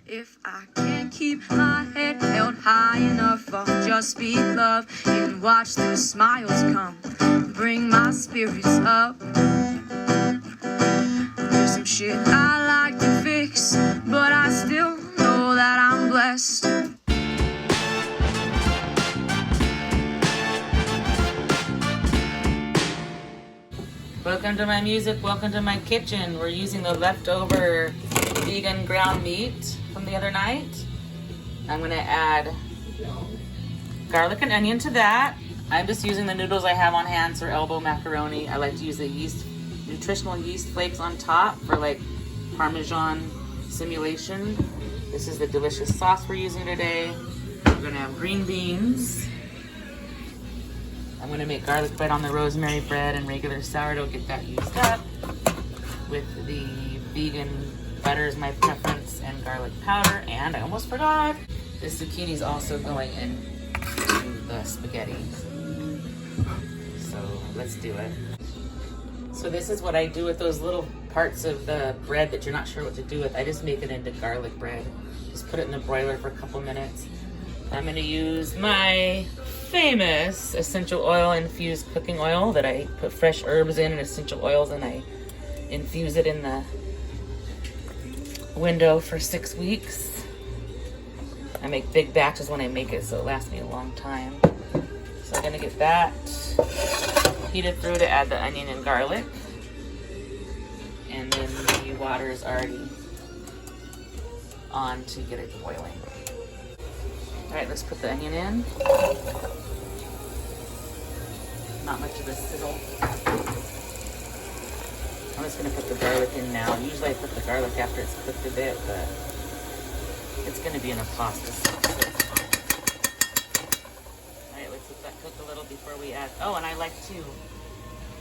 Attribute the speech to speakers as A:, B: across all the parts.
A: If I can't keep my head held high enough, I'll just speak love and watch the smiles come, bring my spirits up. There's some shit I like to fix, but I still know that I'm blessed.
B: Welcome to my music, welcome to my kitchen. We're using the leftover vegan ground meat from the other night. I'm gonna add garlic and onion to that. I'm just using the noodles I have on hand, so elbow macaroni. I like to use the nutritional yeast flakes on top for like Parmesan simulation. This is the delicious sauce we're using today. We're gonna have green beans. I'm gonna make garlic bread on the rosemary bread and regular sourdough, get that used up. With the vegan butter is my preference, and garlic powder, and I almost forgot, this zucchini is also going into the spaghetti. So let's do it. So this is what I do with those little parts of the bread that you're not sure what to do with. I just make it into garlic bread. Just put it in the broiler for a couple minutes. I'm gonna use my famous essential oil infused cooking oil that I put fresh herbs in and essential oils, and I infuse it in the window for 6 weeks. I make big batches when I make it, so it lasts me a long time. So I'm gonna get that heated through to add the onion and garlic. And then the water is already on to get it boiling. All right, let's put the onion in. Not much of a sizzle. I'm just gonna put the garlic in now. Usually I put the garlic after it's cooked a bit, but it's gonna be in a pasta sauce. All right, let's let that cook a little before we add. Oh, and I like to,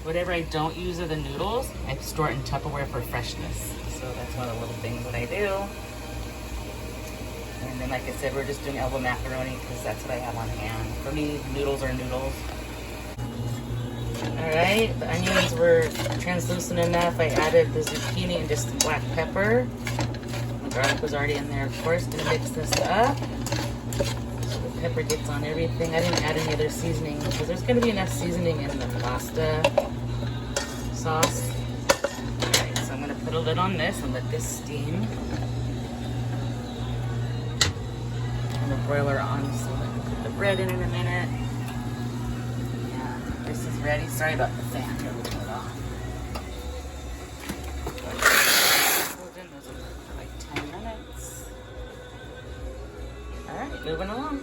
B: whatever I don't use of the noodles, I store it in Tupperware for freshness. So that's one of the little things that I do. And then, like I said, we're just doing elbow macaroni because that's what I have on hand. For me, noodles are noodles. All right, the onions were translucent enough. I added the zucchini and just the black pepper. The garlic was already in there, of course. Gonna mix this up so the pepper gets on everything. I didn't add any other seasoning because there's gonna be enough seasoning in the pasta sauce. All right, so I'm gonna put a lid on this and let this steam. The broiler on so I can put the bread in a minute. Yeah, this is ready. Sorry about the fan. Here, we'll turn it off. Those for like 10 minutes. All right, moving along.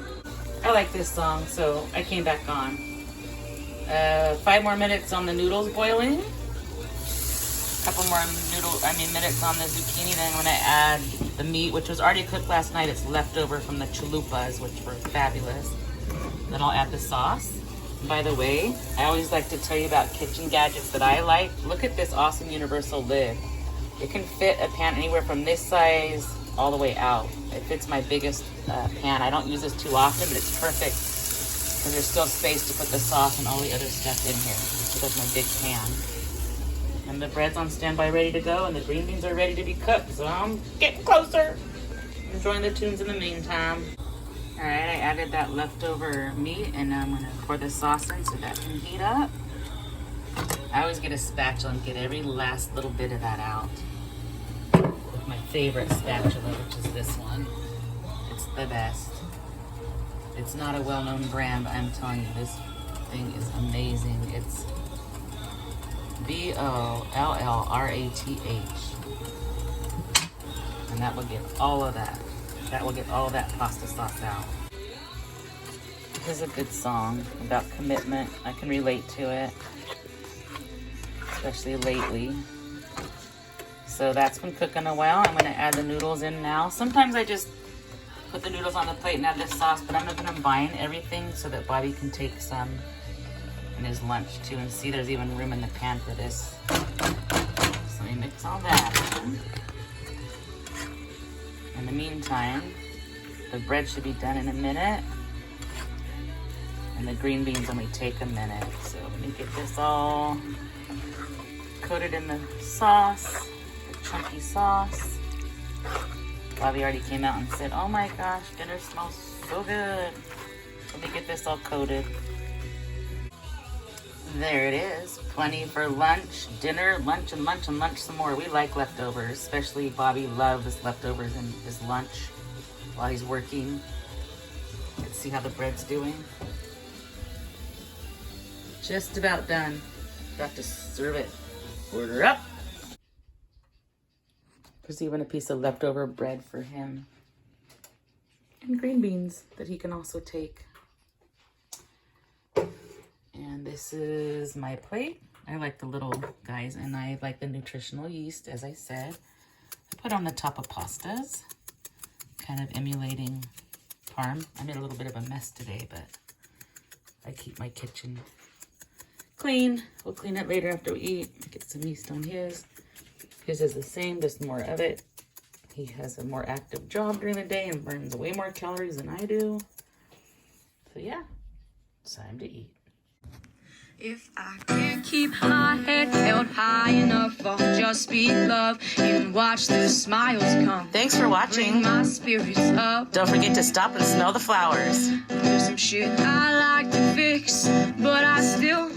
B: I like this song, so I came back on. 5 more minutes on the noodles boiling. Couple more minutes on the zucchini. Then I'm gonna add the meat, which was already cooked last night. It's leftover from the chalupas, which were fabulous. Then I'll add the sauce. And by the way, I always like to tell you about kitchen gadgets that I like. Look at this awesome universal lid. It can fit a pan anywhere from this size all the way out. It fits my biggest pan. I don't use this too often, but it's perfect because there's still space to put the sauce and all the other stuff in here. So that's my big pan. And the bread's on standby ready to go, and the green beans are ready to be cooked. So I'm getting closer. Enjoying the tunes in the meantime. All right, I added that leftover meat, and now I'm gonna pour the sauce in so that can heat up. I always get a spatula and get every last little bit of that out. My favorite spatula, which is this one. It's the best. It's not a well-known brand, but I'm telling you, this thing is amazing. It's BOLLRATH, and that will get all of that. That will get all of that pasta sauce out. This is a good song about commitment. I can relate to it, especially lately. So that's been cooking a while. I'm gonna add the noodles in now. Sometimes I just put the noodles on the plate and add the sauce, but I'm gonna combine everything so that Bobby can take some in his lunch too, and see there's even room in the pan for this. So let me mix all that in. In the meantime, the bread should be done in a minute, and the green beans only take a minute. So let me get this all coated in the sauce, the chunky sauce. Bobby already came out and said, oh my gosh, dinner smells so good. Let me get this all coated. There it is. Plenty for lunch, dinner, lunch, and lunch, and lunch some more. We like leftovers, especially Bobby loves leftovers in his lunch while he's working. Let's see how the bread's doing. Just about done. About to serve it. Order up. There's even a piece of leftover bread for him. And green beans that he can also take. And this is my plate. I like the little guys, and I like the nutritional yeast, as I said. I put on the top of pastas, kind of emulating parm. I made a little bit of a mess today, but I keep my kitchen clean. We'll clean it later after we eat. Get some yeast on his. His is the same, just more of it. He has a more active job during the day and burns way more calories than I do. So yeah, it's time to eat.
A: If I can't keep my head held high enough, I'll just be love and watch the smiles come.
B: Thanks for watching.
A: Bring my spirits up.
B: Don't forget to stop and smell the flowers.
A: There's some shit I like to fix, but I still